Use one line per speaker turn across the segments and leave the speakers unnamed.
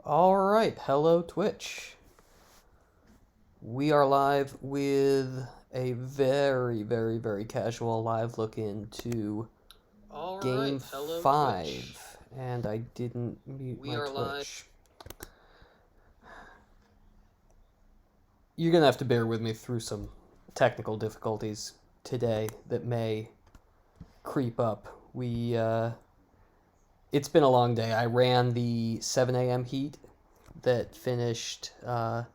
All right, hello Twitch. We are live with a very casual live look into Game 5. And I didn't mute my Twitch. You're going to have to bear with me through some technical difficulties today that may creep up. It's been a long day. I ran the 7 a.m. heat that finished about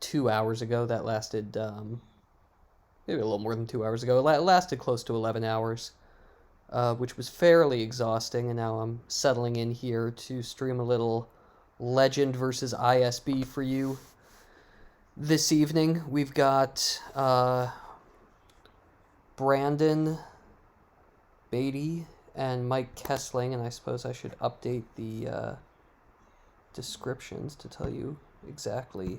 2 hours ago. That lasted maybe a little more than 2 hours ago. It lasted close to 11 hours, which was fairly exhausting. And now I'm settling in here to stream a little Legend versus ISB for you. This evening, we've got Brandon, Baity, and Mike Kessling, and I suppose I should update the descriptions to tell you exactly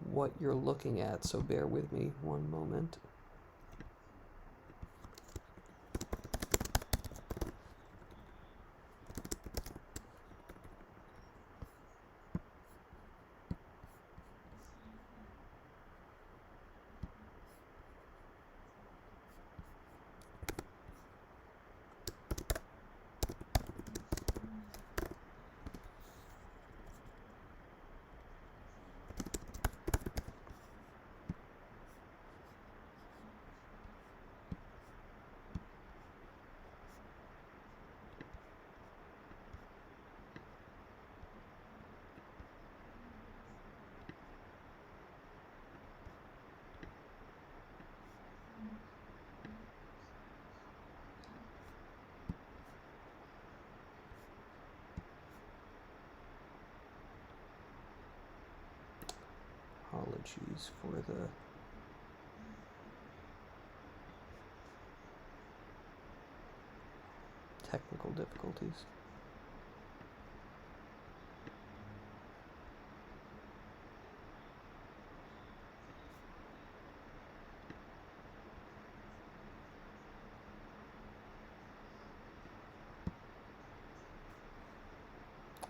what you're looking at, so bear with me one moment. Apologies for the technical difficulties.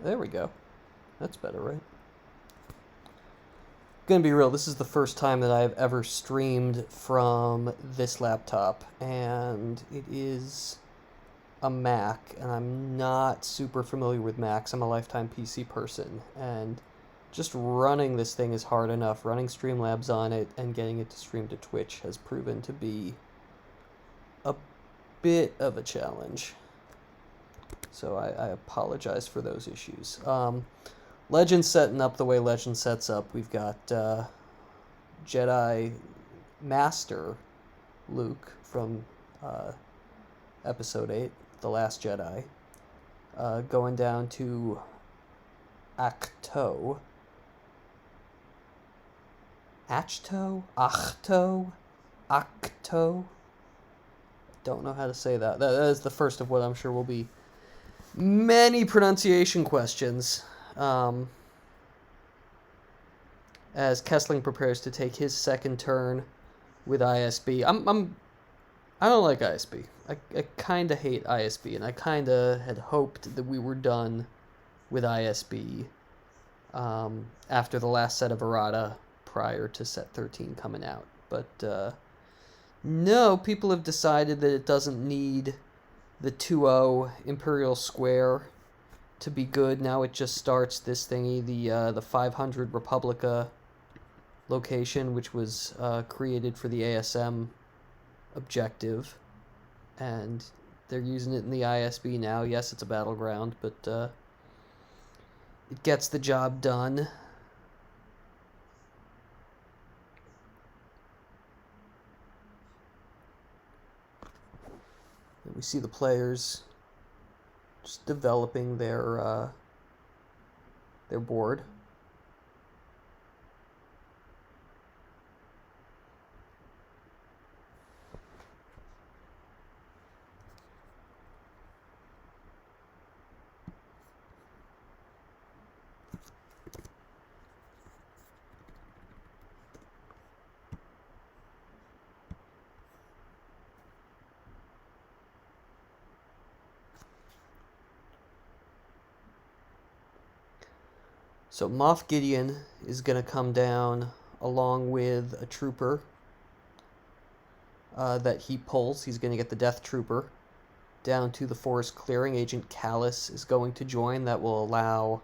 There we go. That's better, right? Gonna be real, this is the first time that I've ever streamed from this laptop, and it is a Mac, and I'm not super familiar with Macs. I'm a lifetime PC person, and just running this thing is hard enough. Running Streamlabs on it and getting it to stream to Twitch has proven to be a bit of a challenge. So I apologize for those issues. Legend setting up the way Legend sets up. We've got Jedi Master Luke from Episode 8, The Last Jedi, going down to Achto. Don't know how to say that. That is the first of what I'm sure will be many pronunciation questions. As Kessling prepares to take his second turn with ISB. I don't like ISB. I kind of hate ISB, and I kind of had hoped that we were done with ISB after the last set of errata prior to set 13 coming out. But no, people have decided that it doesn't need the 2-0 Imperial Square to be good. Now it just starts this thingy, the 500 Republica location, which was created for the ASM objective, and they're using it in the ISB now. Yes, it's a battleground, but it gets the job done. And we see the players just developing their board. So Moff Gideon is going to come down along with a trooper that he pulls. He's going to get the Death Trooper down to the forest clearing. Agent Callus is going to join. That will allow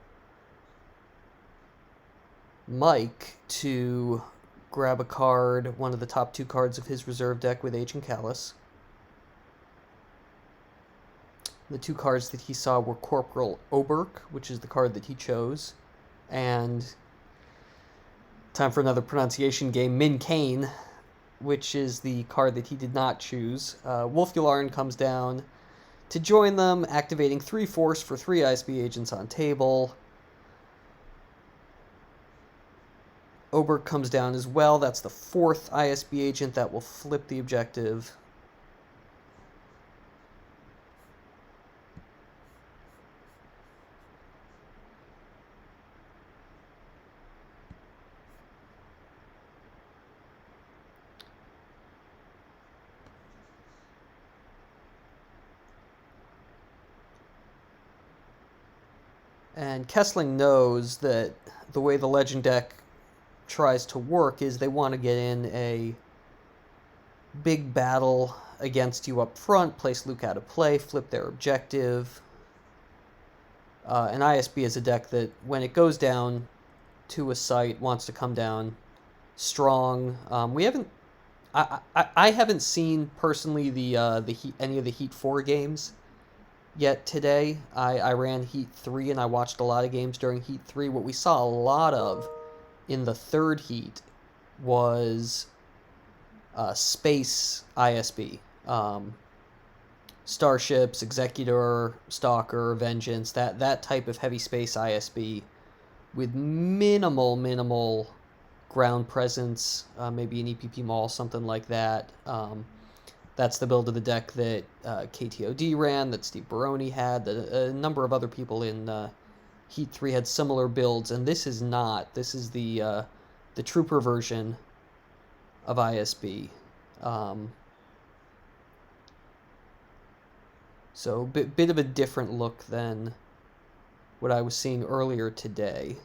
Mike to grab a card, one of the top 2 cards of his reserve deck with Agent Callus. The 2 cards that he saw were Corporal Oberk, which is the card that he chose, and, time for another pronunciation game, Min Kane, which is the card that he did not choose. Wolf Yularen comes down to join them, activating 3 force for 3 ISB agents on table. Oberk comes down as well. That's the 4th ISB agent that will flip the objective. And Kessling knows that the way the Legend deck tries to work is they want to get in a big battle against you up front, place Luke out of play, flip their objective. And ISB is a deck that, when it goes down to a site, wants to come down strong. I haven't seen personally the Heat, any of the Heat 4 games yet today. I ran Heat 3 and I watched a lot of games during Heat 3. What we saw a lot of in the 3rd Heat was space ISB. Starships, Executor, Stalker, Vengeance, that type of heavy space ISB with minimal ground presence, maybe an EPP Maul, something like that. That's the build of the deck that KTOD ran, that Steve Baroni had, that a number of other people in Heat 3 had similar builds, and this is not. This is the Trooper version of ISB. So bit of a different look than what I was seeing earlier today.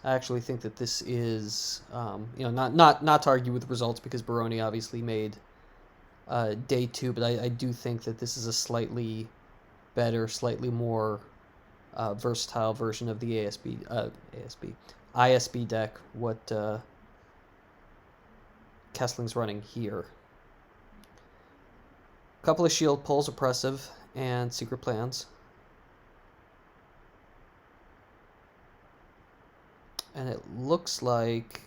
I actually think that this is, not to argue with the results, because Baroni obviously made day 2, but I do think that this is a slightly better, slightly more versatile version of the ISB deck, what Kessling's running here. A couple of shield pulls, Oppressive, and Secret Plans. And it looks like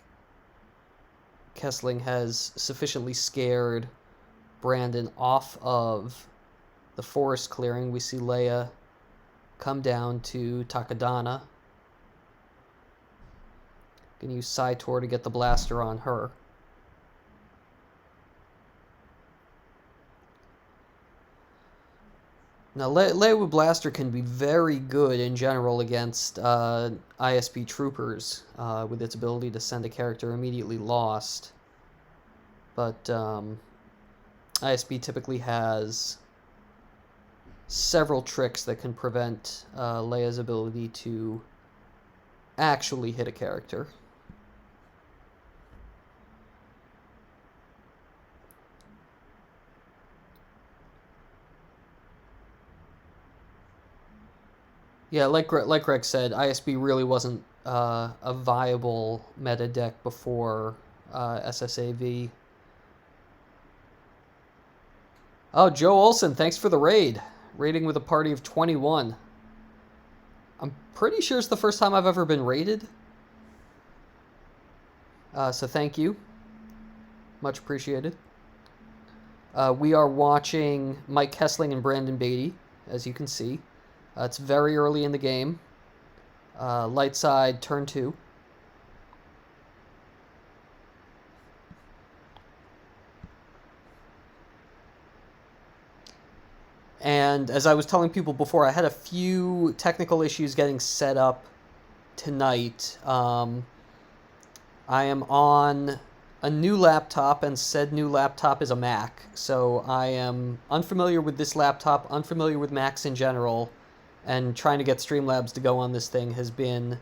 Kessling has sufficiently scared Brandon off of the forest clearing. We see Leia come down to Takadana. Gonna use Saitor to get the blaster on her. Now, Leia with Blaster can be very good in general against ISB troopers with its ability to send a character immediately lost. But ISB typically has several tricks that can prevent Leia's ability to actually hit a character. Yeah, like Greg said, ISB really wasn't a viable meta deck before SSAV. Oh, Joe Olson, thanks for the raid. Raiding with a party of 21. I'm pretty sure it's the first time I've ever been raided. So thank you. Much appreciated. We are watching Mike Kessling and Brandon Baity, as you can see. It's very early in the game. Light side, turn 2. And as I was telling people before, I had a few technical issues getting set up tonight. I am on a new laptop, and said new laptop is a Mac. So I am unfamiliar with this laptop, unfamiliar with Macs in general, and trying to get Streamlabs to go on this thing has been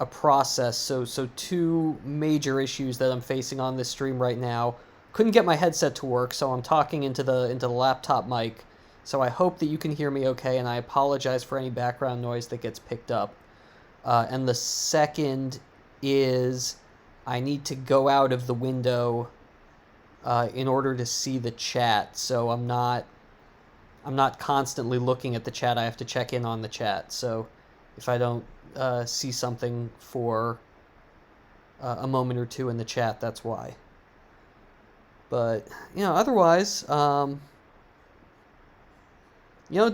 a process. So two major issues that I'm facing on this stream right now. Couldn't get my headset to work, so I'm talking into the laptop mic. So I hope that you can hear me okay, and I apologize for any background noise that gets picked up. And the second is I need to go out of the window in order to see the chat. So I'm not constantly looking at the chat. I have to check in on the chat. So if I don't see something for a moment or two in the chat, that's why. But, otherwise, it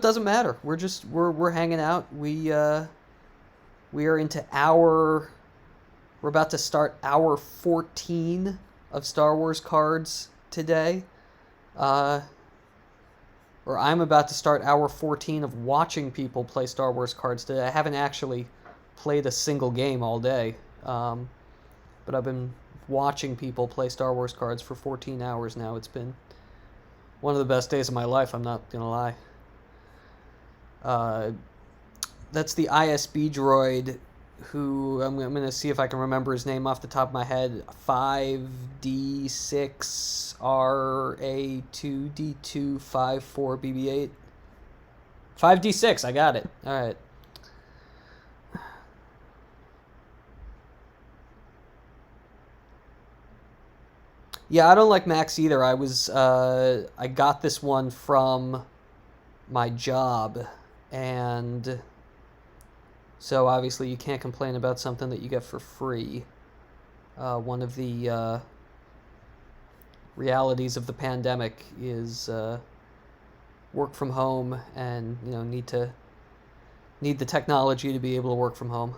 doesn't matter. We're hanging out. We are into we're about to start hour 14 of Star Wars cards today. Or I'm about to start hour 14 of watching people play Star Wars cards today. I haven't actually played a single game all day. But I've been watching people play Star Wars cards for 14 hours now. It's been one of the best days of my life, I'm not going to lie. That's the ISB droid who, I'm going to see if I can remember his name off the top of my head, 5D6RA2D254BB8. 5D6, I got it. All right. Yeah, I don't like Max either. I got this one from my job, and so obviously you can't complain about something that you get for free. One of the realities of the pandemic is work from home, and need the technology to be able to work from home.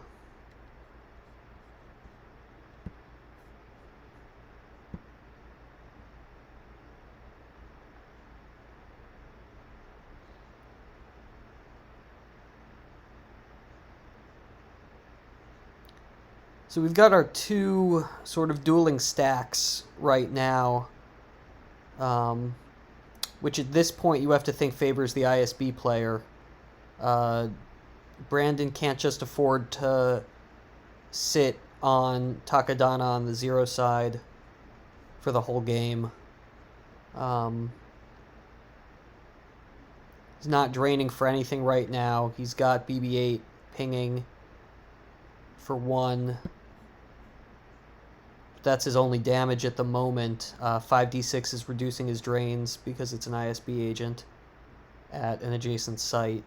So we've got our two sort of dueling stacks right now, which at this point you have to think favors the ISB player. Brandon can't just afford to sit on Takadana on the 0 side for the whole game. He's not draining for anything right now. He's got BB-8 pinging for 1. That's his only damage at the moment. 5d6 is reducing his drains because it's an ISB agent at an adjacent site.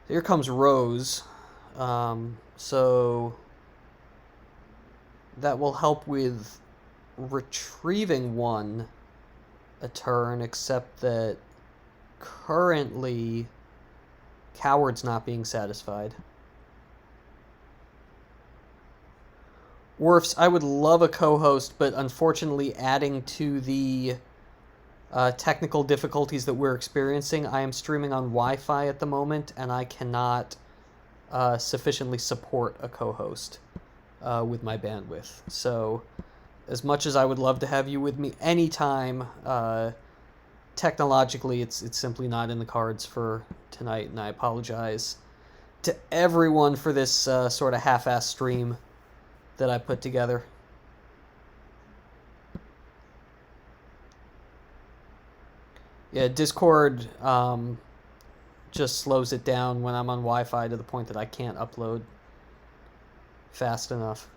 Here comes Rose. So that will help with retrieving 1 a turn, except that currently Coward's not being satisfied. Worfs, I would love a co-host, but unfortunately adding to the technical difficulties that we're experiencing, I am streaming on Wi-Fi at the moment, and I cannot sufficiently support a co-host with my bandwidth. So as much as I would love to have you with me anytime, technologically, it's simply not in the cards for tonight, and I apologize to everyone for this sort of half-assed stream that I put together. Yeah, Discord just slows it down when I'm on Wi-Fi to the point that I can't upload fast enough.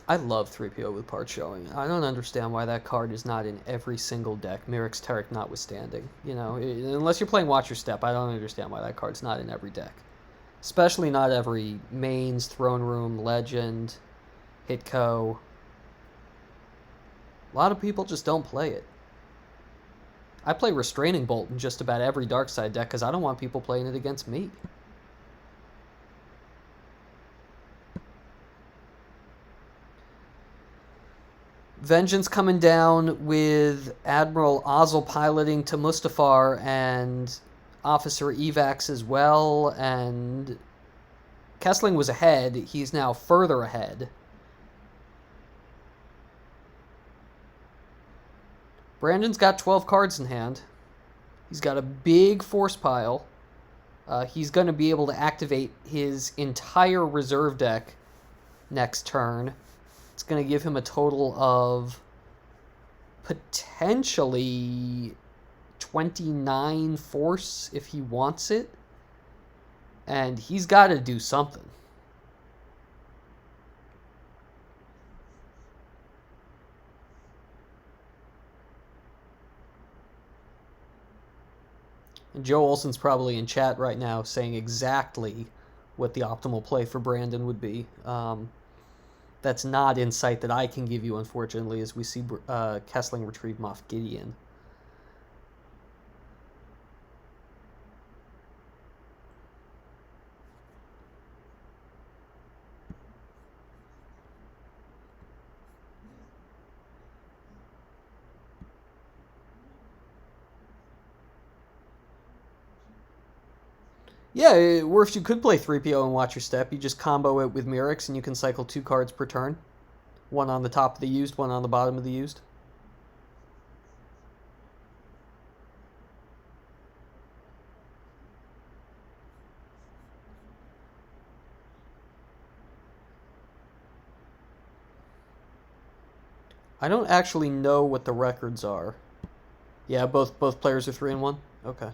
I love 3PO with part showing. I don't understand why that card is not in every single deck, Myric's Tarek notwithstanding. Unless you're playing Watch Your Step, I don't understand why that card's not in every deck. Especially not every mains, Throne Room, Legend, Hitco. A lot of people just don't play it. I play Restraining Bolt in just about every Dark Side deck because I don't want people playing it against me. Vengeance coming down with Admiral Ozzel piloting to Mustafar and Officer Evax as well, and Kessling was ahead. He's now further ahead. Brandon's got 12 cards in hand. He's got a big force pile. He's going to be able to activate his entire reserve deck next turn. It's going to give him a total of potentially 29 force if he wants it. And he's got to do something. And Joe Olson's probably in chat right now saying exactly what the optimal play for Brandon would be. That's not insight that I can give you, unfortunately, as we see Kessling retrieve Moff Gideon. Yeah, or if you could play 3PO and watch your step, you just combo it with Mirix and you can cycle 2 cards per turn. One on the top of the used, one on the bottom of the used. I don't actually know what the records are. Yeah, both players are 3-1? Okay.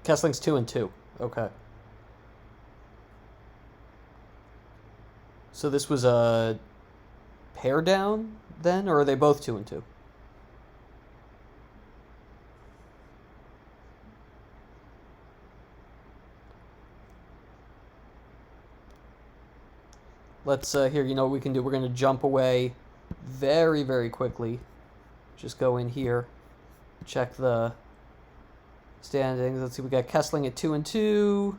Kessling's 2-2. Okay. So this was a pair down then, or are they both 2-2? Let's, here, you know what we can do? We're going to jump away very, very quickly. Just go in here, check the standings. Let's see, we got Kessling at 2-2.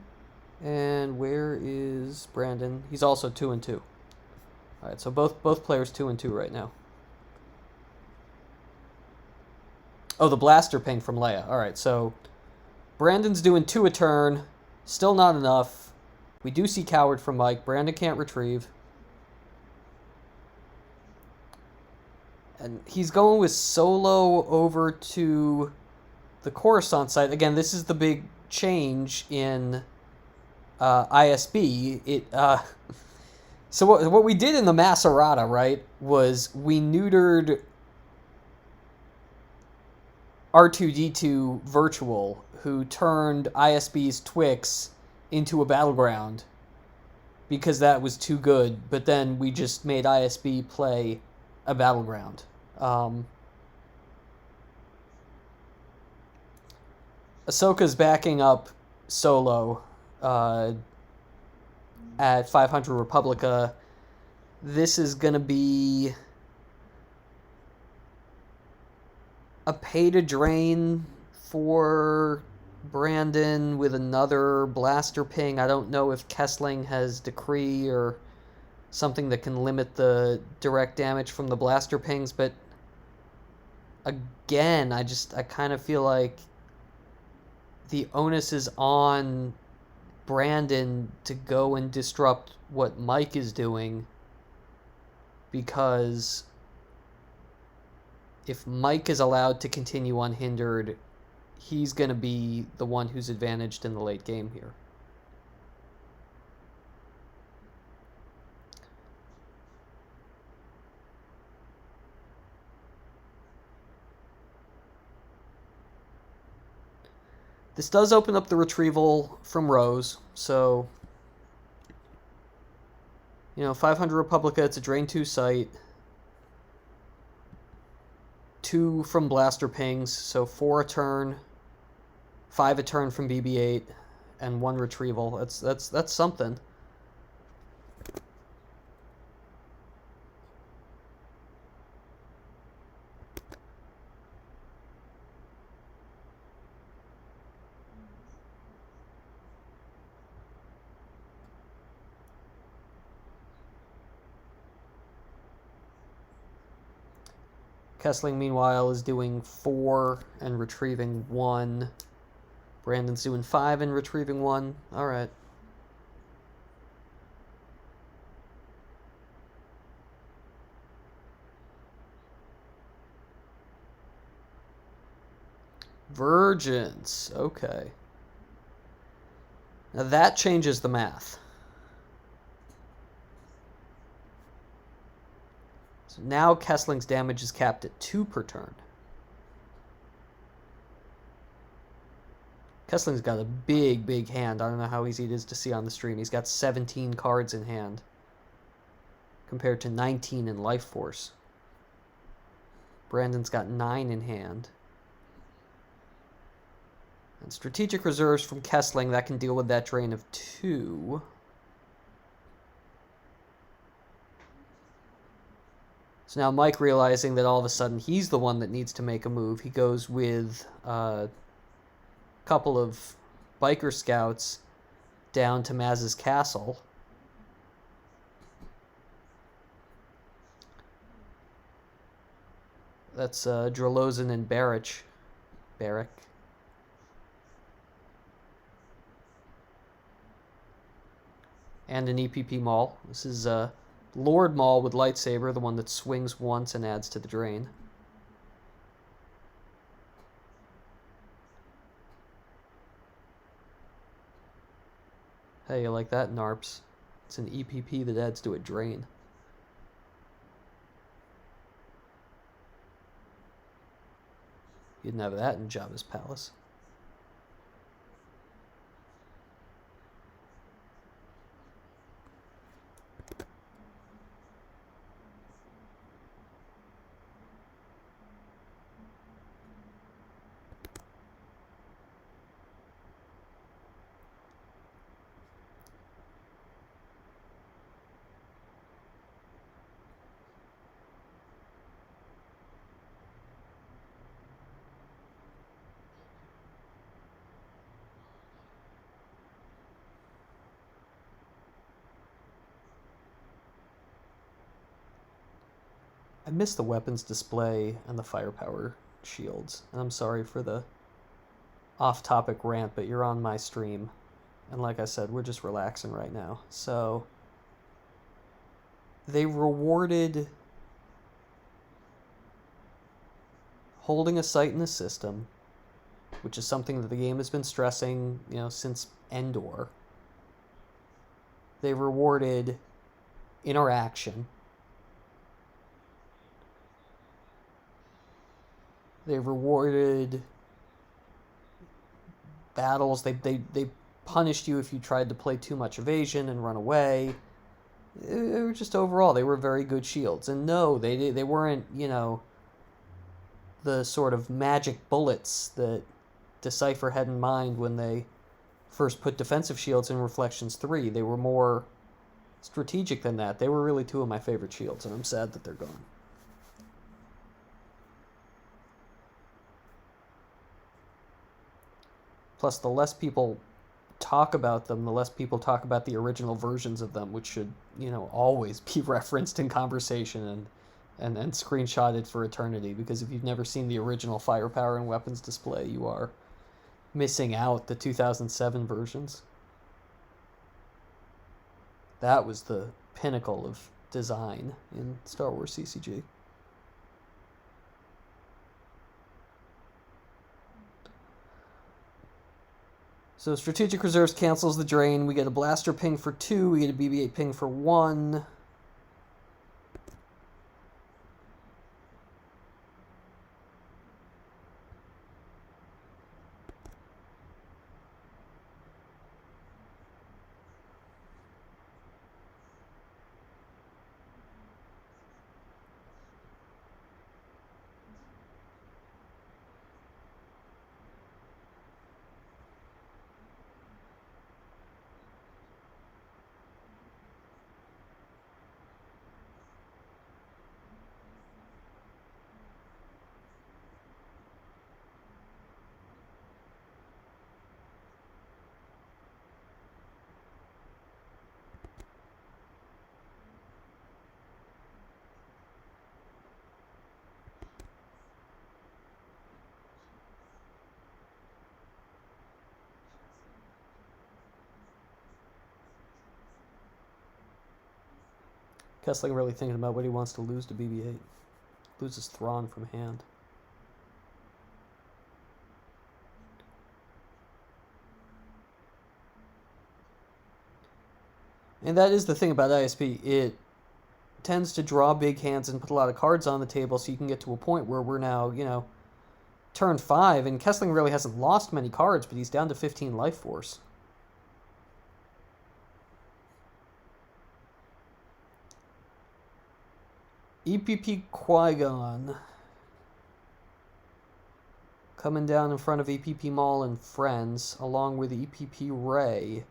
And where is Brandon? He's also 2-2. All right, so both players 2-2 right now. Oh, the blaster ping from Leia. All right, so Brandon's doing 2 a turn. Still not enough. We do see Coward from Mike. Brandon can't retrieve. And he's going with Solo over to the Coruscant site. Again, this is the big change in ISB. So what we did in the Maserata, right, was we neutered R2-D2 Virtual, who turned ISB's Twix into a battleground because that was too good, but then we just made ISB play a battleground. Ahsoka's backing up Solo at 500 Republica. This is going to be a pay to drain for Brandon with another blaster ping. I don't know if Kessling has decree or something that can limit the direct damage from the blaster pings, but again, I kind of feel like the onus is on Brandon to go and disrupt what Mike is doing, because if Mike is allowed to continue unhindered, he's going to be the one who's advantaged in the late game here. This does open up the retrieval from Rose, so, 500 Republica, it's a Drain 2 site. 2 from Blaster Pings, so 4 a turn, 5 a turn from BB-8, and 1 retrieval. That's something. Kessling, meanwhile, is doing 4 and retrieving 1. Brandon's doing 5 and retrieving 1. All right. Virgins. Okay. Now that changes the math. So now Kessling's damage is capped at 2 per turn. Kessling's got a big hand. I don't know how easy it is to see on the stream. He's got 17 cards in hand compared to 19 in Life Force. Brandon's got 9 in hand. And strategic reserves from Kessling, that can deal with that drain of 2. So now Mike, realizing that all of a sudden he's the one that needs to make a move, he goes with a couple of biker scouts down to Maz's castle. That's Drolozin and Barrick. And an EPP Maul. This is Lord Maul with lightsaber, the one that swings once and adds to the drain. Hey, you like that, Narps? It's an EPP that adds to a drain. You didn't have that in Jabba's palace. I missed the weapons display and the firepower shields. And I'm sorry for the off-topic rant, but you're on my stream. And like I said, we're just relaxing right now. So they rewarded holding a site in the system, which is something that the game has been stressing, since Endor. They rewarded interaction. They rewarded battles. They punished you if you tried to play too much evasion and run away. They were just overall, they were very good shields. And no, they weren't, the sort of magic bullets that Decipher had in mind when they first put defensive shields in Reflections 3. They were more strategic than that. They were really 2 of my favorite shields, and I'm sad that they're gone. Plus, the less people talk about them, the less people talk about the original versions of them, which should, always be referenced in conversation and screenshotted for eternity. Because if you've never seen the original firepower and weapons display, you are missing out the 2007 versions. That was the pinnacle of design in Star Wars CCG. So strategic reserves cancels the drain. We get a blaster ping for 2. We get a BB-8 ping for 1. Kessling really thinking about what he wants to lose to BB-8. Loses Thrawn from hand. And that is the thing about ISB. It tends to draw big hands and put a lot of cards on the table so you can get to a point where we're now, turn 5, and Kessling really hasn't lost many cards, but he's down to 15 life force. EPP Qui-Gon coming down in front of EPP Maul and friends, along with EPP Rey.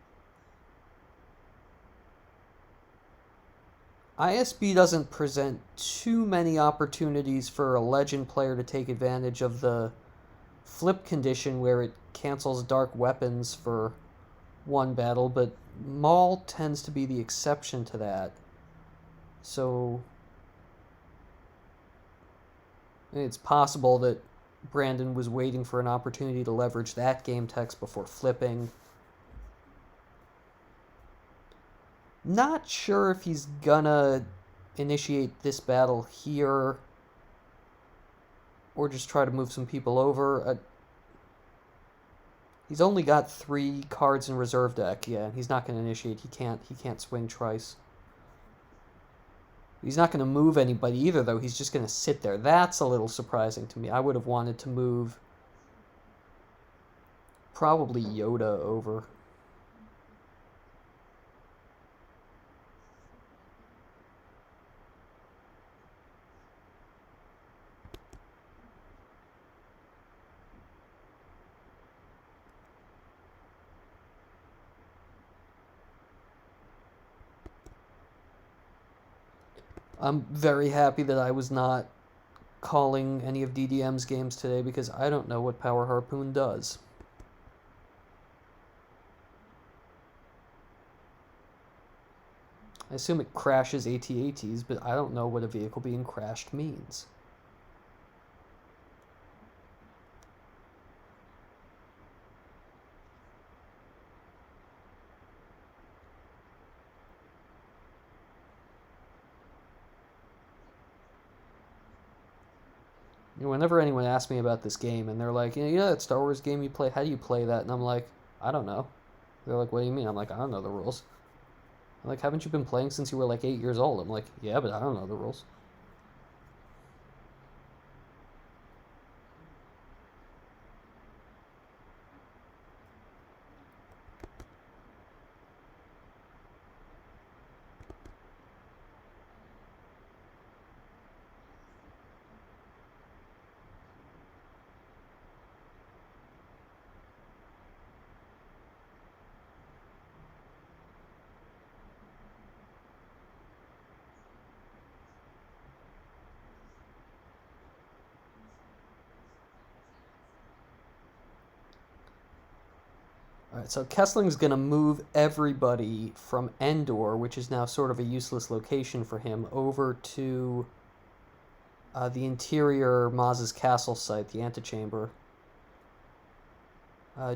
ISB doesn't present too many opportunities for a legend player to take advantage of the flip condition where it cancels dark weapons for one battle, but Maul tends to be the exception to that. So it's possible that Brandon was waiting for an opportunity to leverage that game text before flipping. Not sure if he's gonna initiate this battle here or just try to move some people over. He's only got 3 cards in reserve deck. Yeah, he's not gonna initiate. He can't swing Trice. He's not gonna move anybody either, though. He's just gonna sit there. That's a little surprising to me. I would have wanted to move probably Yoda over. I'm very happy that I was not calling any of DDM's games today because I don't know what Power Harpoon does. I assume it crashes AT-ATs, but I don't know what a vehicle being crashed means. Whenever anyone asks me about this game and they're like, that Star Wars game you play, how do you play that? And I'm like, I don't know. They're like, what do you mean? I'm like, I don't know the rules. I'm like, haven't you been playing since you were like 8 years old? I'm like, yeah, but I don't know the rules. Alright, so Kessling's going to move everybody from Endor, which is now sort of a useless location for him, over to the interior Maz's castle site, the antechamber,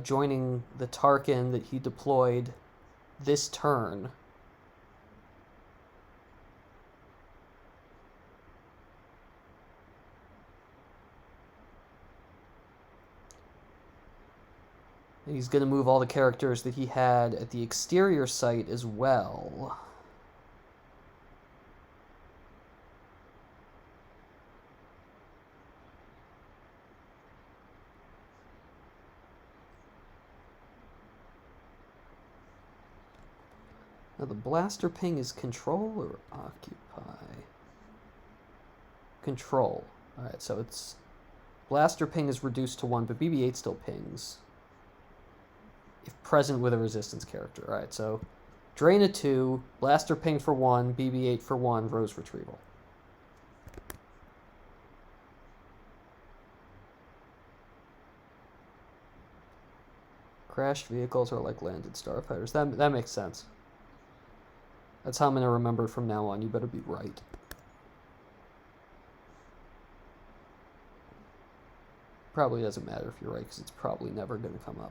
joining the Tarkin that he deployed this turn. He's going to move all the characters that he had at the exterior site as well. Now the blaster ping is control or occupy? Control. Alright, so it's... Blaster ping is reduced to 1, but BB-8 still pings. If present with a resistance character. Alright, so drain a 2, blaster ping for 1, BB-8 for 1, rose retrieval. Crashed vehicles are like landed starfighters. That makes sense. That's how I'm going to remember from now on. You better be right. Probably doesn't matter if you're right, because it's probably never going to come up.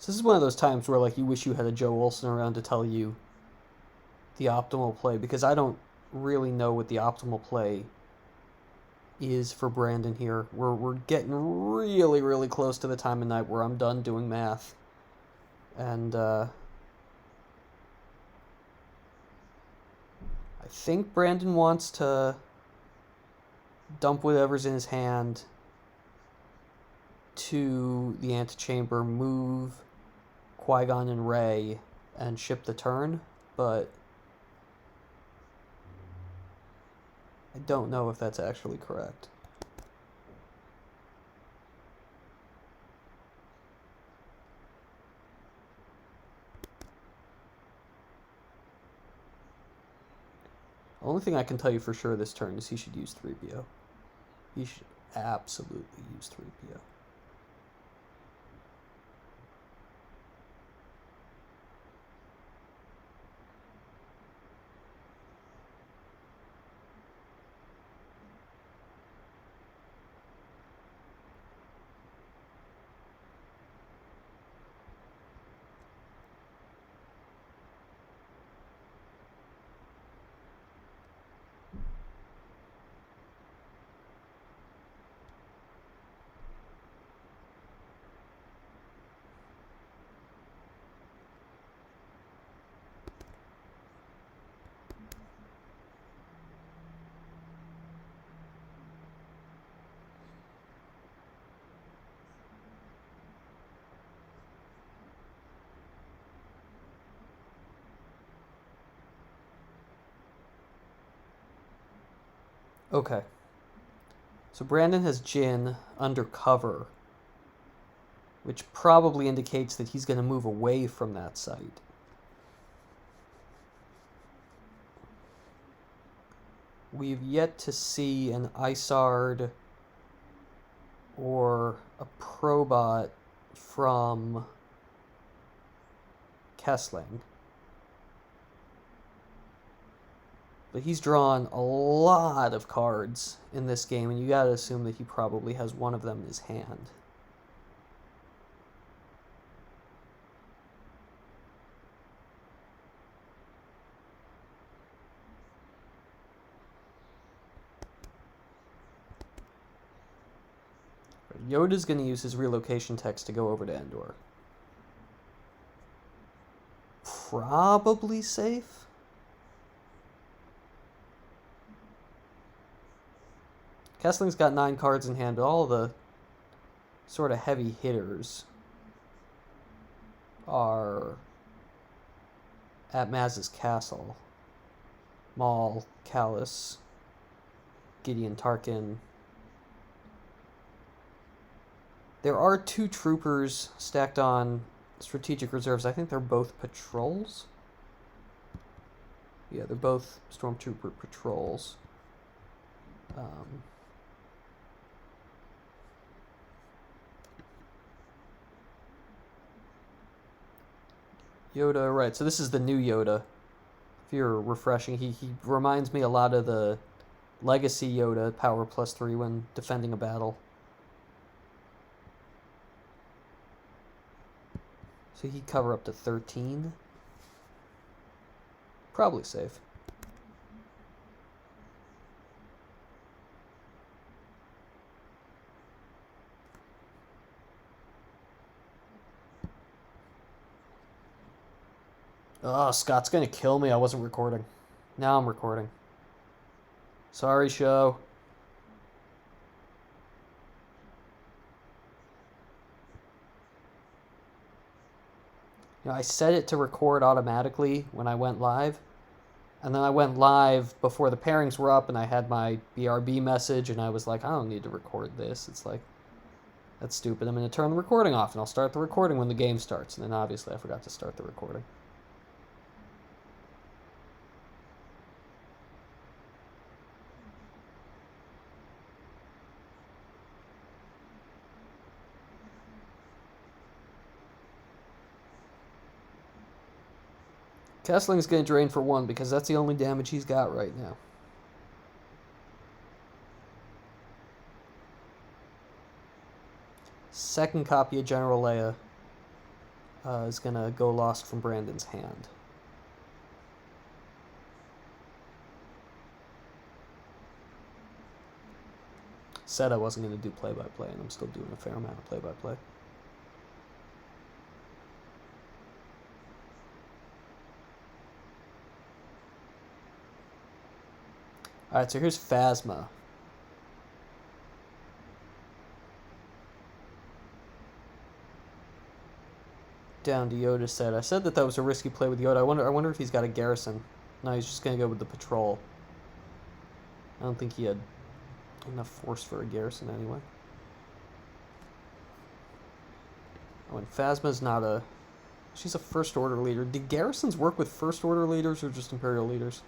So this is one of those times where like you wish you had a Joe Olsen around to tell you the optimal play, because I don't really know what the optimal play is for Brandon here. We're getting really, really close to the time of night where I'm done doing math. And I think Brandon wants to dump whatever's in his hand to the antechamber, move Qui-Gon and Rey, and ship the turn, but I don't know if that's actually correct. The only thing I can tell you for sure this turn is he should use 3PO. He should absolutely use 3PO. Okay. So Brandon has Jin under cover, which probably indicates that he's going to move away from that site. We've yet to see an Isard or a Probot from Kessling. But he's drawn a lot of cards in this game, and you gotta assume that he probably has one of them in his hand. Yoda's going to use his relocation text to go over to Endor. Probably safe. Kessling's got 9 cards in hand, but all the sort of heavy hitters are at Maz's castle. Maul, Callus, Gideon Tarkin. There are 2 troopers stacked on strategic reserves. I think they're both patrols. Yeah, they're both stormtrooper patrols. Yoda, right. So this is the new Yoda. If you're refreshing, he reminds me a lot of the legacy Yoda, power +3 when defending a battle. So he'd cover up to 13. Probably safe. Oh, Scott's gonna kill me. I wasn't recording. Now I'm recording. Sorry, show. You know, I set it to record automatically when I went live. And then I went live before the pairings were up, and I had my BRB message, and I was like, I don't need to record this. It's like, that's stupid. I'm going to turn the recording off, and I'll start the recording when the game starts. And then obviously I forgot to start the recording. Kessling's going to drain for 1 because that's the only damage he's got right now. Second copy of General Leia. is going to go lost from Brandon's hand. Said I wasn't going to do play-by-play, and I'm still doing a fair amount of play-by-play. Alright, so here's Phasma. Down to Yoda said. I said that was a risky play with Yoda. I wonder if he's got a garrison. No, he's just going to go with the patrol. I don't think he had enough force for a garrison anyway. Oh, and Phasma's not a... She's a First Order leader. Did garrisons work with First Order leaders or just Imperial leaders?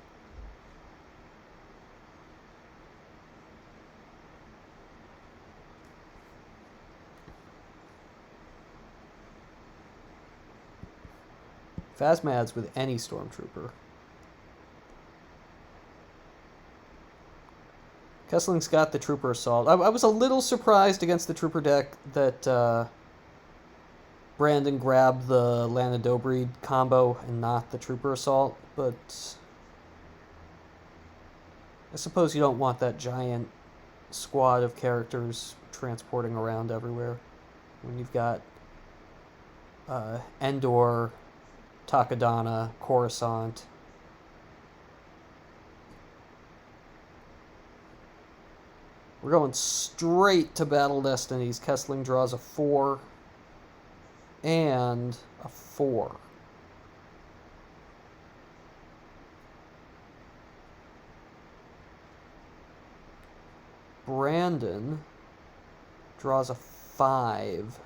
Phasma adds with any Stormtrooper. Kessling's got the Trooper Assault. I was a little surprised against the Trooper deck that Brandon grabbed the Lana Dobreed combo and not the Trooper Assault, but I suppose you don't want that giant squad of characters transporting around everywhere when you've got Endor, Takadana, Coruscant. We're going straight to Battle Destinies. Kessling draws a 4 and a 4. Brandon draws a 5.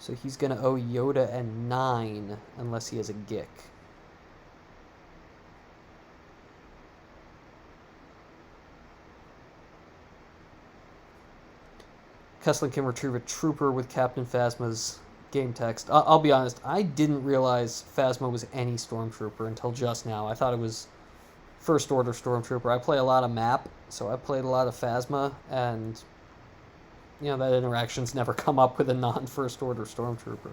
So he's going to owe Yoda a 9 unless he has a Gick. Kessling can retrieve a trooper with Captain Phasma's game text. I'll be honest, I didn't realize Phasma was any Stormtrooper until just now. I thought it was First Order Stormtrooper. I play a lot of map, so I played a lot of Phasma, and you know, that interaction's never come up with a non-First Order Stormtrooper.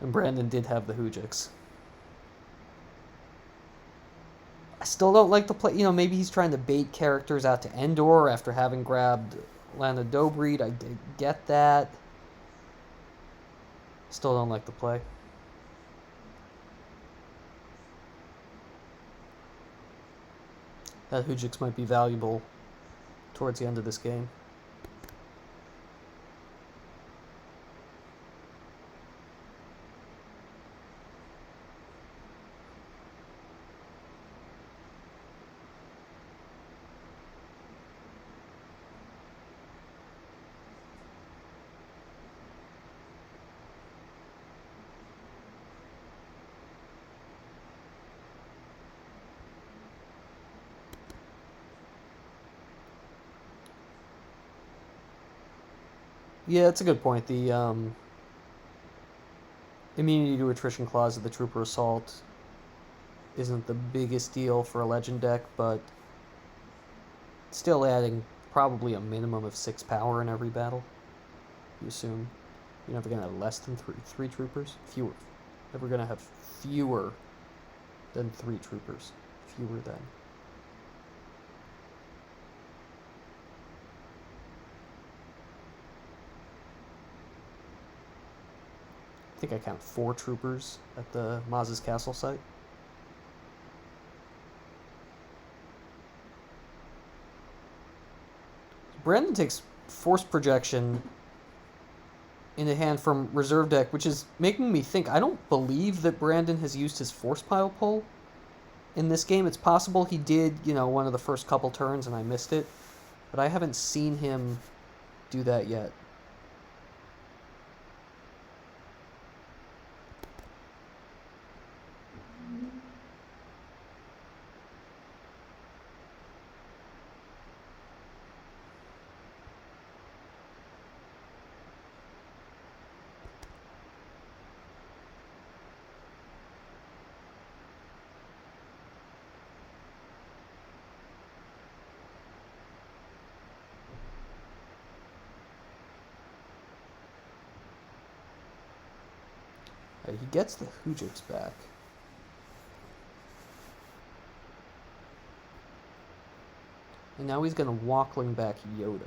And Brandon did have the Hoojiks. I still don't like the play. You know, maybe he's trying to bait characters out to Endor after having grabbed Lana Dobreed. I did get that. Still don't like the play. That Hoojiks might be valuable towards the end of this game. Yeah, that's a good point. The immunity to attrition clause of the Trooper Assault isn't the biggest deal for a Legend deck, but still adding probably a minimum of 6 power in every battle. You assume you're never going to have less than three troopers? Fewer. Never going to have fewer than 3 troopers. Fewer than. I think I count 4 troopers at the Maz's Castle site. Brandon takes Force Projection into hand from reserve deck, which is making me think. I don't believe that Brandon has used his Force Pile pull in this game. It's possible he did, you know, one of the first couple turns and I missed it, but I haven't seen him do that yet. Okay, he gets the Hoojiks back. And now he's going to Walkling back Yoda.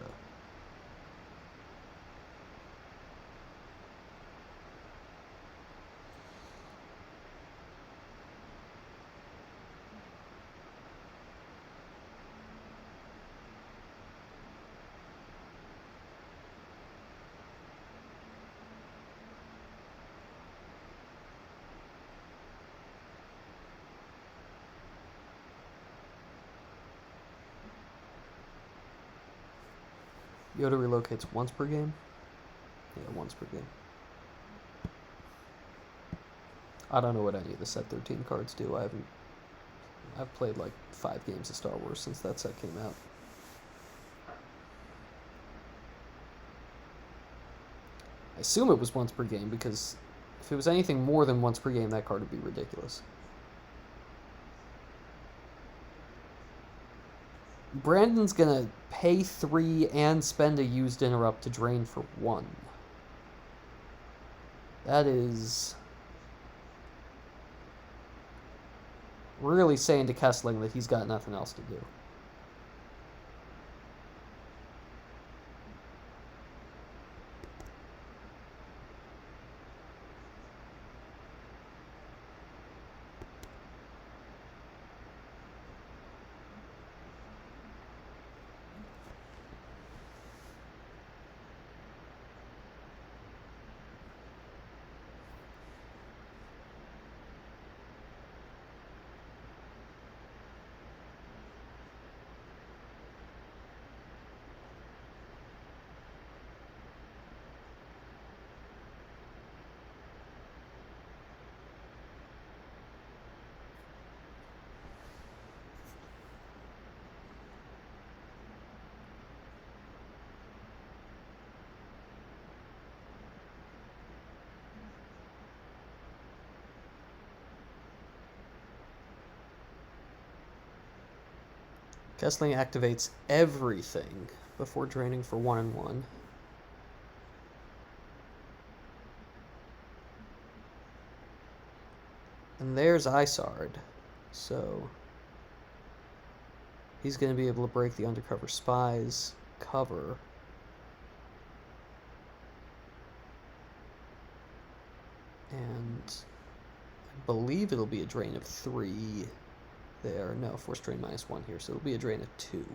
Yoda relocates once per game? Yeah, once per game. I don't know what any of the set 13 cards do. I've played like 5 games of Star Wars since that set came out. I assume it was once per game because if it was anything more than once per game, that card would be ridiculous. Brandon's gonna pay 3 and spend a used interrupt to drain for 1. That is really saying to Kessling that he's got nothing else to do. Kessling activates everything before draining for 1 and 1. And there's Isard. So he's going to be able to break the Undercover Spy's cover. And I believe it'll be a drain of 3 there. No, force drain -1 here, so it'll be a drain of 2.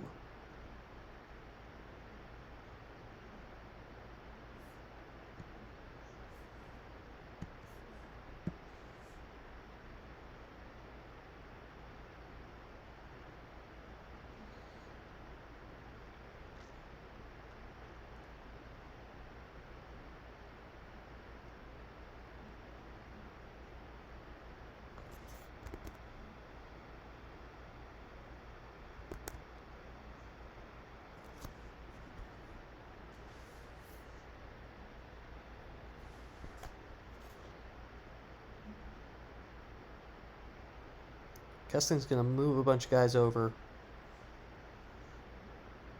Kessling's going to move a bunch of guys over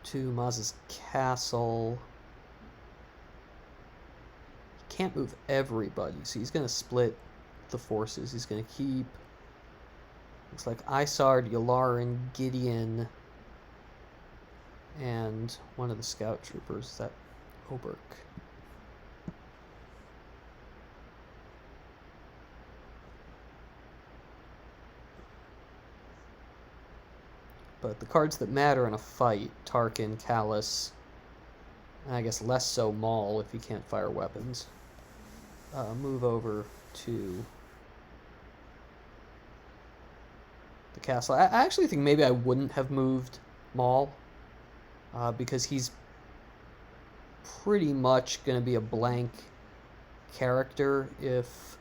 to Maz's castle. He can't move everybody, so he's going to split the forces. He's going to keep, looks like Isard, Yularen, Gideon, and one of the scout troopers. Is that Oberk? But the cards that matter in a fight, Tarkin, Callus, and I guess less so Maul if he can't fire weapons, move over to the castle. I actually think maybe I wouldn't have moved Maul, because he's pretty much going to be a blank character if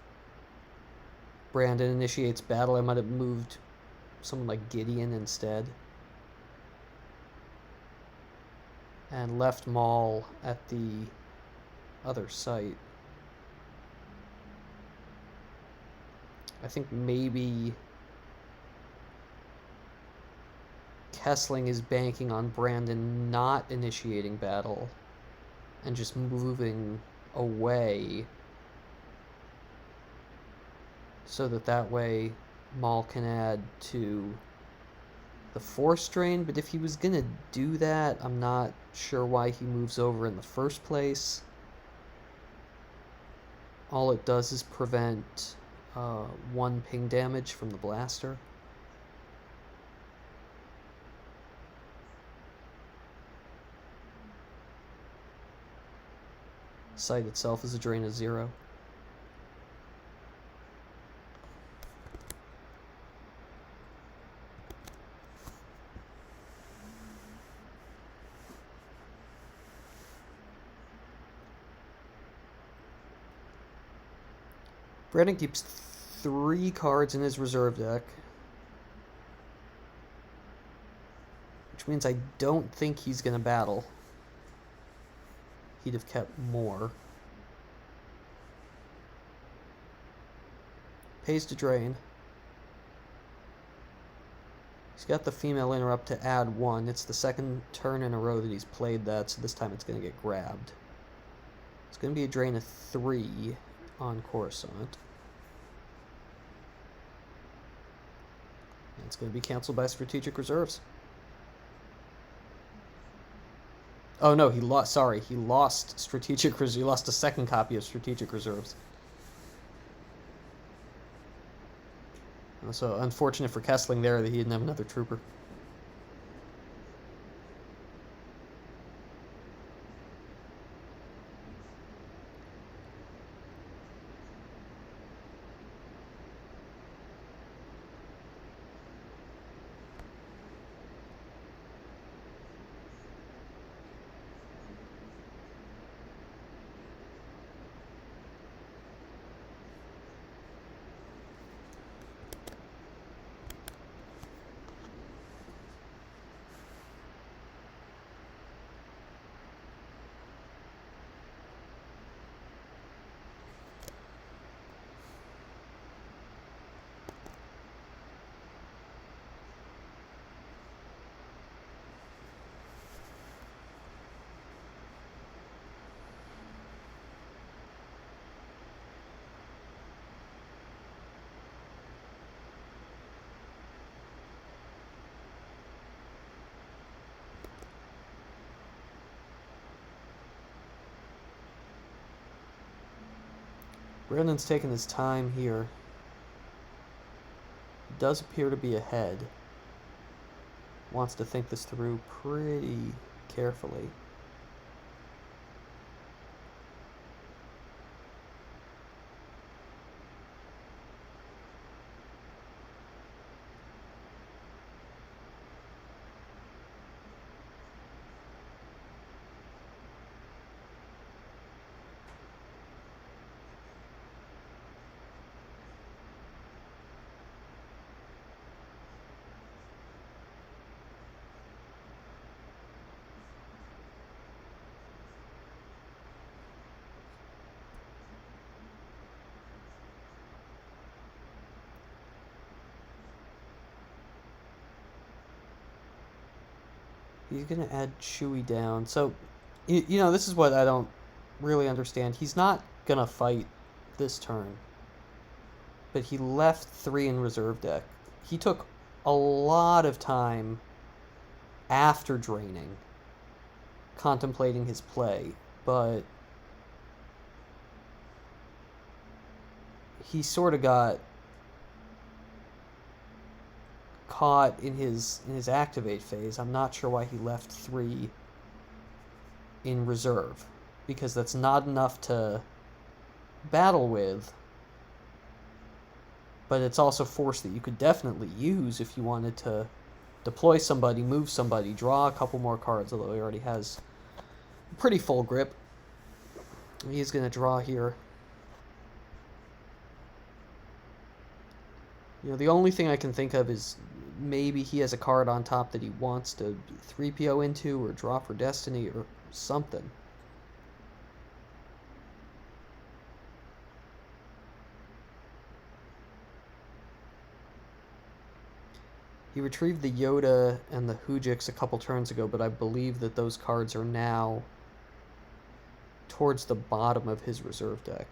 Brandon initiates battle. I might have moved someone like Gideon instead. And left Maul at the other site. I think maybe Kessling is banking on Brandon not initiating battle and just moving away so that way Maul can add to the Force Drain, but if he was gonna do that, I'm not sure why he moves over in the first place. All it does is prevent 1 ping damage from the blaster. Sight itself is a drain of 0. Brandon keeps 3 cards in his reserve deck, which means I don't think he's going to battle. He'd have kept more. Pays to drain. He's got the female interrupt to add 1. It's the second turn in a row that he's played that, so this time it's going to get grabbed. It's going to be a drain of 3 on Coruscant. It's going to be canceled by strategic reserves. Oh no, he lost. Sorry, he lost strategic reserves. He lost a second copy of strategic reserves. So unfortunate for Kessling there that he didn't have another trooper. Brandon's taking his time here. He does appear to be ahead. Wants to think this through pretty carefully. He's going to add Chewie down. So, you know, this is what I don't really understand. He's not going to fight this turn. But he left 3 in reserve deck. He took a lot of time after draining, contemplating his play. But he sort of got caught in his activate phase. I'm not sure why he left 3 in reserve, because that's not enough to battle with, but it's also force that you could definitely use if you wanted to deploy somebody, move somebody, draw a couple more cards, although he already has a pretty full grip. He's going to draw here. You know, the only thing I can think of is maybe he has a card on top that he wants to 3PO into or draw for Destiny or something. He retrieved the Yoda and the Hujix a couple turns ago, but I believe that those cards are now towards the bottom of his reserve deck.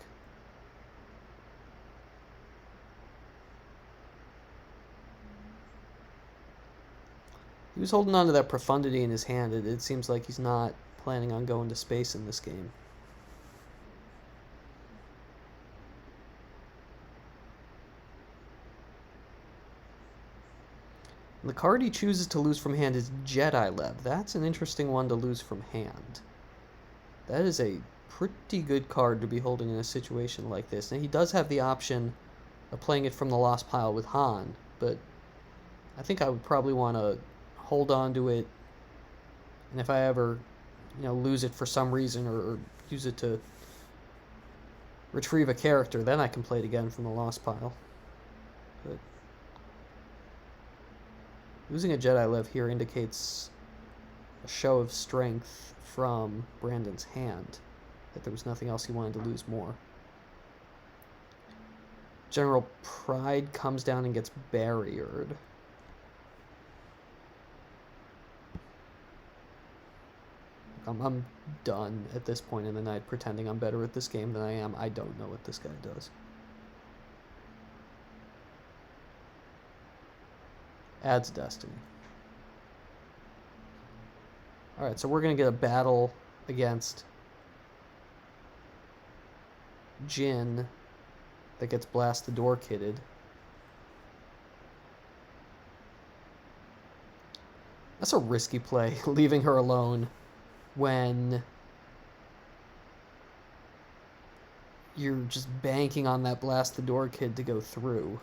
He was holding on to that profundity in his hand. It seems like he's not planning on going to space in this game. The card he chooses to lose from hand is Jedi Lev. That's an interesting one to lose from hand. That is a pretty good card to be holding in a situation like this. Now, he does have the option of playing it from the lost pile with Han, but I think I would probably want to hold on to it, and if I ever, lose it for some reason or use it to retrieve a character, then I can play it again from the lost pile. But losing a Jedi Lev here indicates a show of strength from Brandon's hand, that there was nothing else he wanted to lose more. General Pride comes down and gets barriered. I'm done at this point in the night pretending I'm better at this game than I am. I don't know what this guy does. Adds Destiny. Alright, so we're going to get a battle against Jin that gets Blast the Door kitted. That's a risky play, leaving her alone when you're just banking on that Blast the Door kid to go through.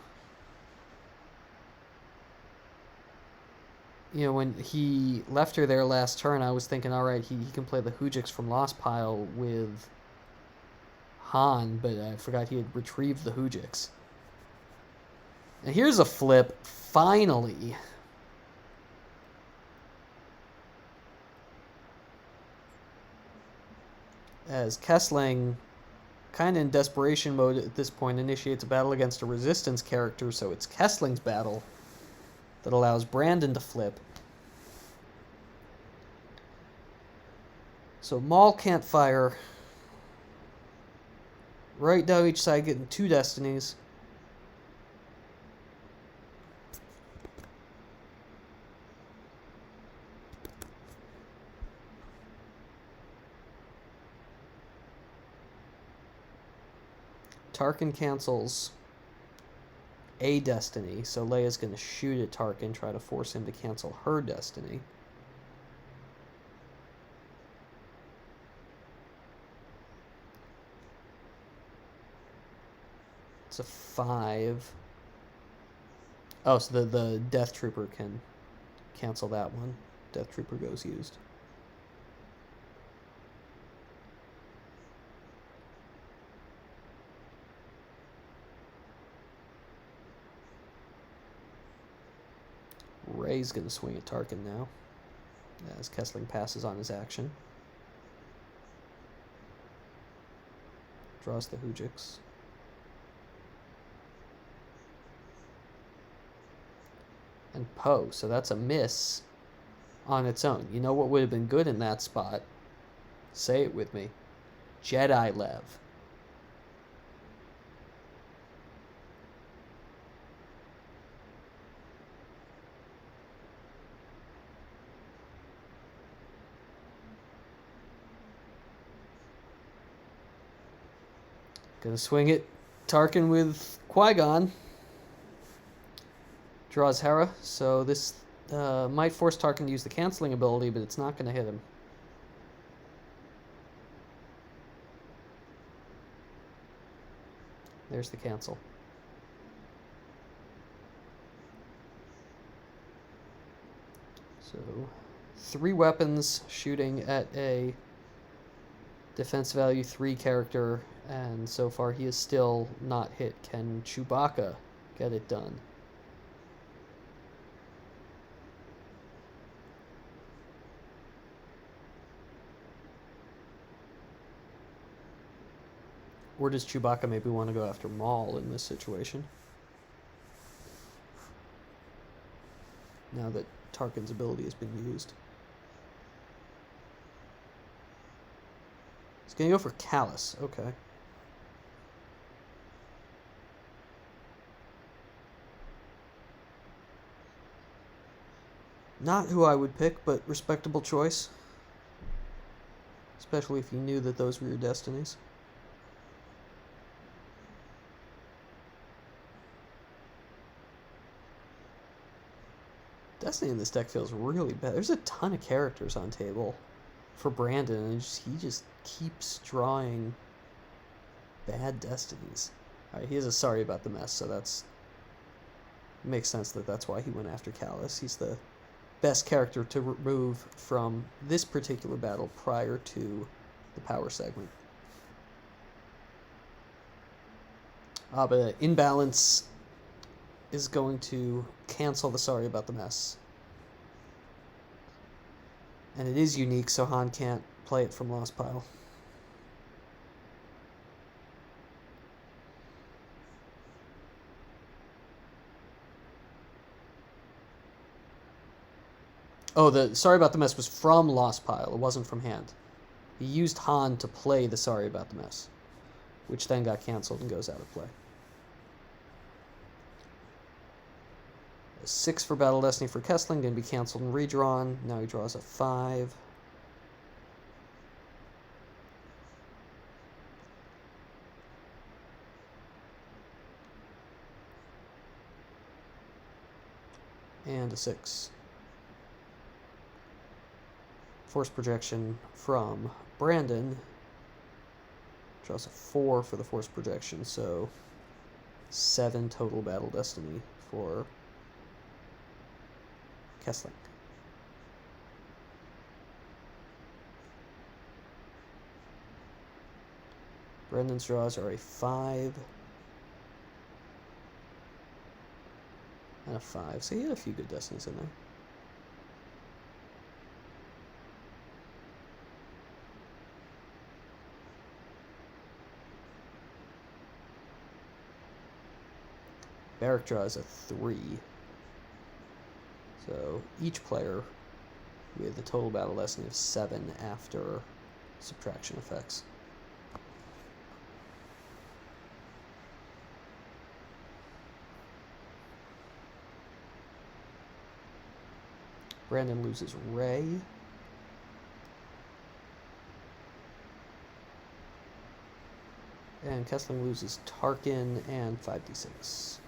When he left her there last turn, I was thinking, alright, he can play the Hujix from Lost Pile with Han, but I forgot he had retrieved the Hujix. And here's a flip, finally. As Kessling, kind of in desperation mode at this point, initiates a battle against a resistance character, so it's Kessling's battle that allows Brandon to flip. So Maul can't fire. Right now each side getting 2 destinies. Tarkin cancels a destiny, so Leia's going to shoot at Tarkin, try to force him to cancel her destiny. It's a 5. Oh, so the Death Trooper can cancel that one. Death Trooper goes used. Rey's going to swing at Tarkin now, as Kessling passes on his action. Draws the Hujix. And Poe, so that's a miss on its own. You know what would have been good in that spot? Say it with me. Jedi Lev. Gonna swing it. Tarkin with Qui-Gon. Draws Hera, so this might force Tarkin to use the canceling ability, but it's not going to hit him. There's the cancel. So 3 weapons shooting at a defense value 3 character, and so far he is still not hit. Can Chewbacca get it done? Or does Chewbacca maybe want to go after Maul in this situation? Now that Tarkin's ability has been used. He's going to go for Callus. Okay. Not who I would pick, but respectable choice. Especially if you knew that those were your destinies. Destiny in this deck feels really bad. There's a ton of characters on table for Brandon, and he just keeps drawing bad destinies. Alright, he has a sorry about the mess, so that's... makes sense that that's why he went after Callus. He's the best character to remove from this particular battle prior to the power segment. But Imbalance is going to cancel the sorry about the mess. And it is unique, so Han can't play it from Lost Pile. Oh, the sorry about the mess was from Lost Pile. It wasn't from hand. He used Han to play the sorry about the mess, which then got canceled and goes out of play. A 6 for Battle Destiny for Kessling, going to be canceled and redrawn. Now he draws a 5. And a 6. Force projection from Brandon. Draws a 4 for the force projection, so 7 total Battle Destiny for Kessling. Brandon's draws are a 5 and a 5, so he had a few good destinies in there. Barrick draws a 3. So each player with a total battle destiny of 7 after subtraction effects. Brandon loses Ray. And Kessling loses Tarkin and 5d6.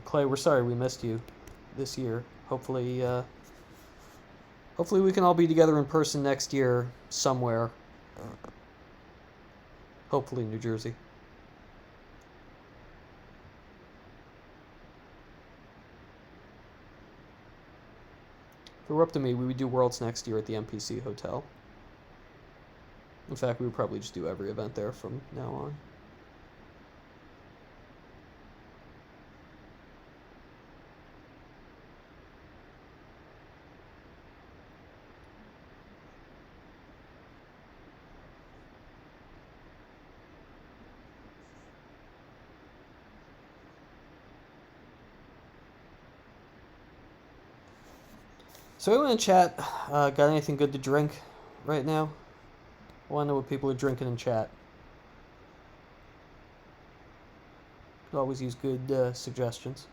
Clay, we're sorry we missed you this year. Hopefully we can all be together in person next year somewhere. Hopefully New Jersey. If it were up to me, we would do Worlds next year at the MPC Hotel. In fact, we would probably just do every event there from now on. So anyone in chat got anything good to drink right now? I want to know what people are drinking in chat. Could always use good suggestions.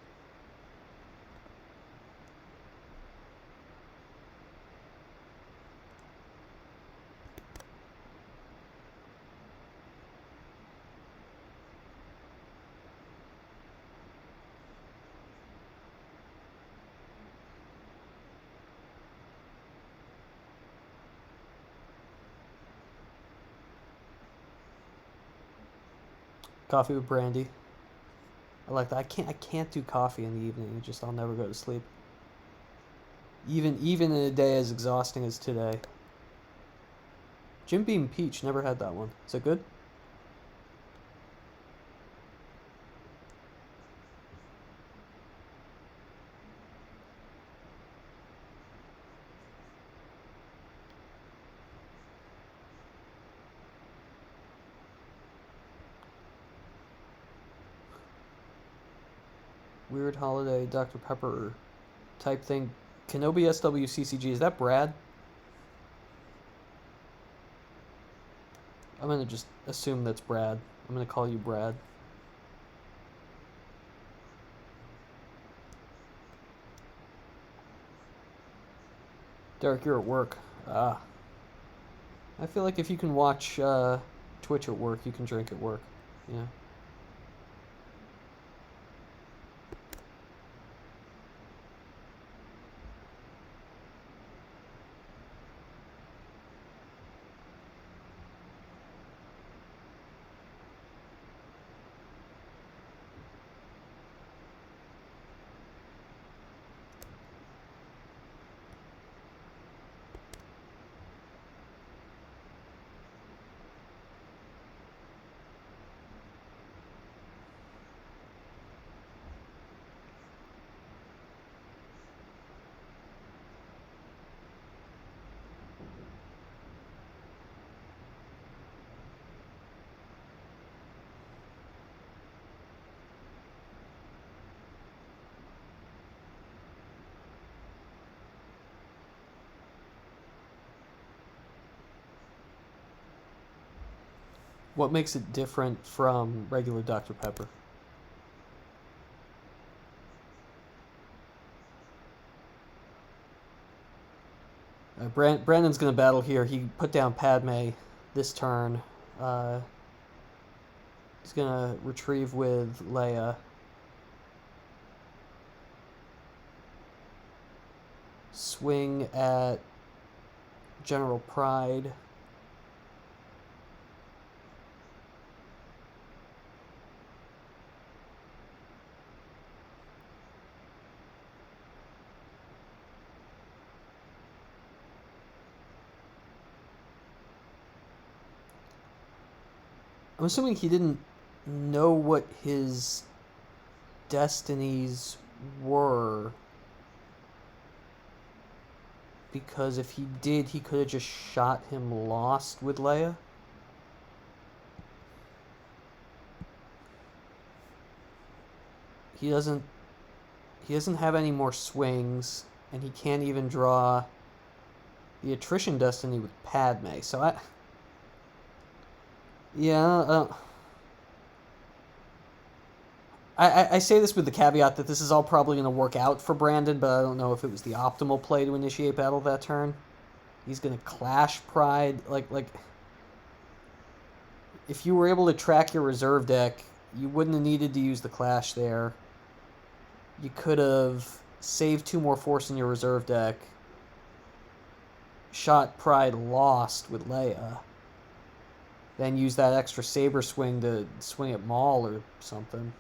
Coffee with brandy. I like that. I can't do coffee in the evening. I'll never go to sleep. Even in a day as exhausting as today. Jim Beam Peach, never had that one. Is it good? weird holiday Dr. Pepper type thing. Kenobi SWCCG. Is that Brad? I'm gonna just assume that's Brad. I'm gonna call you Brad. Derek, you're at work. I feel like if you can watch Twitch at work, you can drink at work. Yeah. What makes it different from regular Dr. Pepper? Brandon's gonna battle here. He put down Padme this turn. He's gonna retrieve with Leia. Swing at General Pride. I'm assuming he didn't know what his destinies were. Because if he did, he could have just shot him lost with Leia. He doesn't have any more swings, and he can't even draw the attrition destiny with Padme. So I say this with the caveat that this is all probably going to work out for Brandon, but I don't know if it was the optimal play to initiate battle that turn. He's going to clash Pride. Like, if you were able to track your reserve deck, you wouldn't have needed to use the clash there. You could have saved 2 more force in your reserve deck, shot Pride lost with Leia, then use that extra saber swing to swing at Maul or something.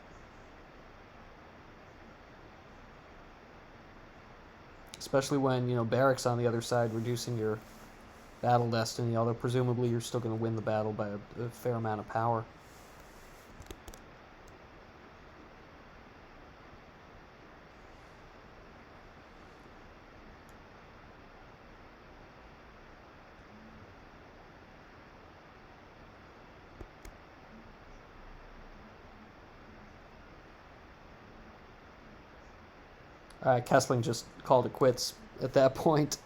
Especially when, Barracks on the other side reducing your battle destiny, although presumably you're still going to win the battle by a fair amount of power. Kessling just called it quits at that point.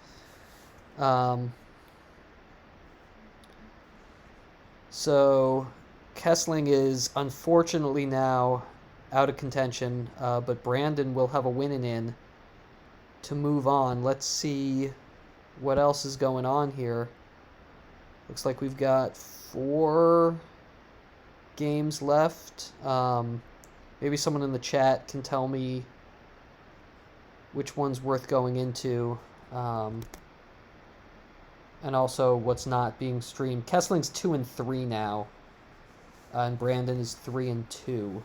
So Kessling is unfortunately now out of contention, but Brandon will have a win in to move on. Let's see what else is going on here. Looks like we've got 4 games left. Maybe someone in the chat can tell me which one's worth going into, and also what's not being streamed. Kessling's 2-3 now, and Brandon is 3-2.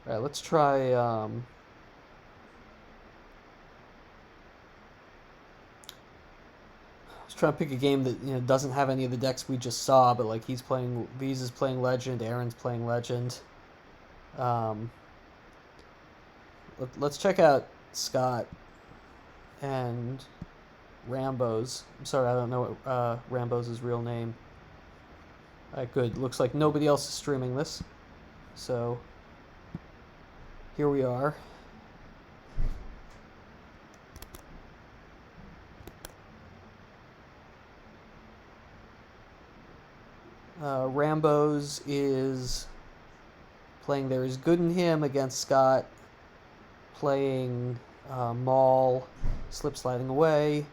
All right, let's try. Trying to pick a game that doesn't have any of the decks we just saw, but like he's playing, V's is playing Legend, Aaron's playing Legend. Let's check out Scott, and Rambos. I'm sorry, I don't know what Rambos' real name. Alright, good. Looks like nobody else is streaming this. So, here we are. Rambos is playing There Is Good in Him against Scott, playing Maul, Slip Sliding Away.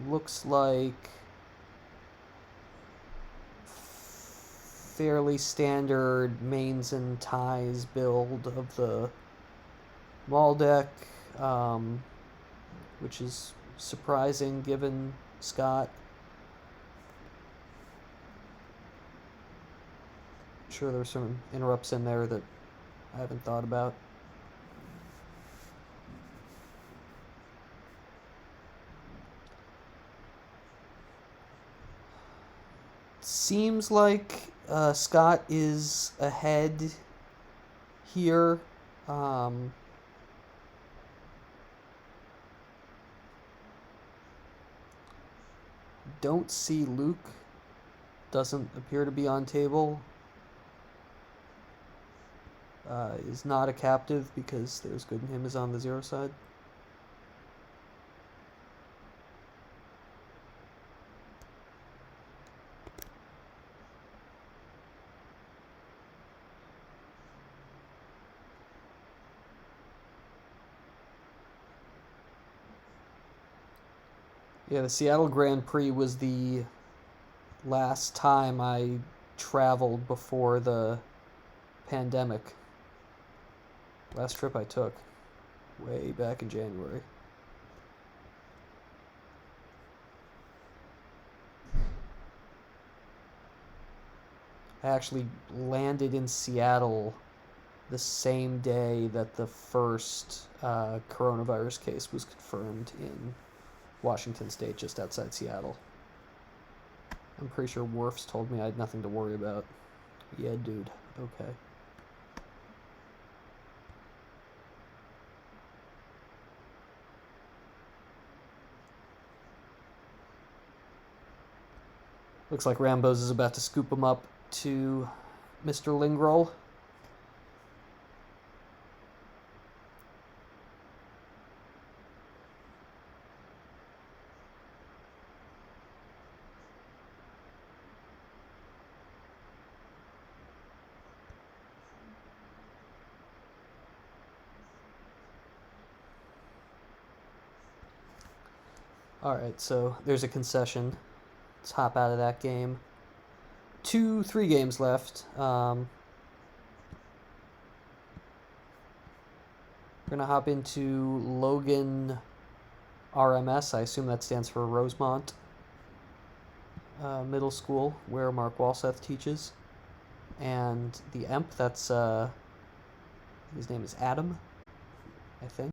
Looks like fairly standard mains and ties build of the Maul deck, which is surprising given Scott. I'm sure there's some interrupts in there that I haven't thought about. Seems like Scott is ahead here. Don't see Luke. Doesn't appear to be on table. Is not a captive because There's Good in Him is on the 0 side. Yeah, the Seattle Grand Prix was the last time I traveled before the pandemic. Last trip I took, way back in January. I actually landed in Seattle the same day that the first coronavirus case was confirmed in Washington State, just outside Seattle. I'm pretty sure Worf's told me I had nothing to worry about. Yeah, dude. Okay. Looks like Rambos is about to scoop him up to Mr. Lingroll. Alright, so there's a concession. Let's hop out of that game. 3 games left. We're gonna hop into Logan RMS. I assume that stands for Rosemont Middle School, where Mark Walseth teaches. And the Emp, that's his name is Adam, I think.